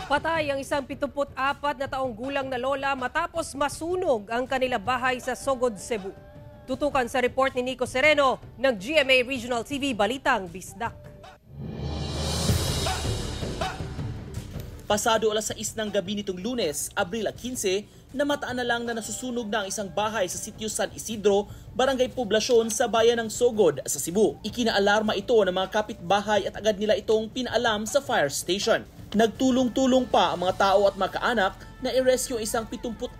Patay ang isang 74 na taong gulang na lola matapos masunog ang kanila bahay sa Sogod, Cebu. Tutukan sa report ni Nico Sereno ng GMA Regional TV Balitang Bisdak. Pasado alas 6 ng gabi nitong Lunes, Abril 15, namataan na lang na nasusunog na ang isang bahay sa sitio San Isidro, barangay Poblasyon sa bayan ng Sogod sa Cebu. Ikinaalarma ito ng mga kapitbahay at agad nila itong pinaalam sa fire station. Nagtulong-tulong pa ang mga tao at mga kaanak na i-rescue isang 74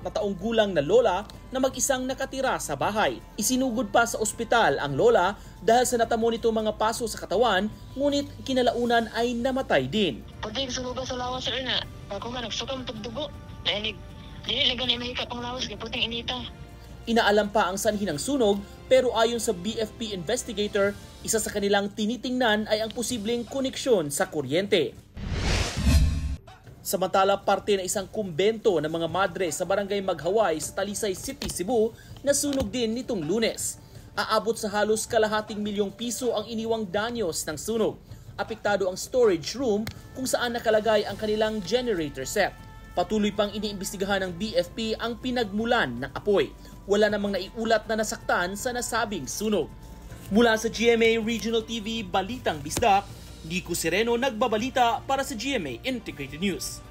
na taong gulang na lola na mag-isang nakatira sa bahay. Isinugod pa sa ospital ang lola dahil sa natamo nito mga paso sa katawan, ngunit kinalaunan ay namatay din. Pagdating sa lugar sa lawas sir na, ako nga nagsukam tagdugo. Dahil dili ganay mahikap ang lawas kay puting inita. Inaalam pa ang sanhi ng sunog pero ayon sa BFP investigator, isa sa kanilang tinitingnan ay ang posibleng koneksyon sa kuryente. Samantala, parte na isang kumbento ng mga madre sa barangay Maghaway sa Talisay City, Cebu na sunog din nitong Lunes. Aabot sa halos kalahating milyong piso ang iniwang danyos ng sunog. Apektado ang storage room kung saan nakalagay ang kanilang generator set. Patuloy pang iniimbestigahan ng BFP ang pinagmulan ng apoy. Wala namang naiulat na nasaktan sa nasabing sunog. Mula sa GMA Regional TV Balitang Bisdak, Nico Sereno nagbabalita para sa GMA Integrated News.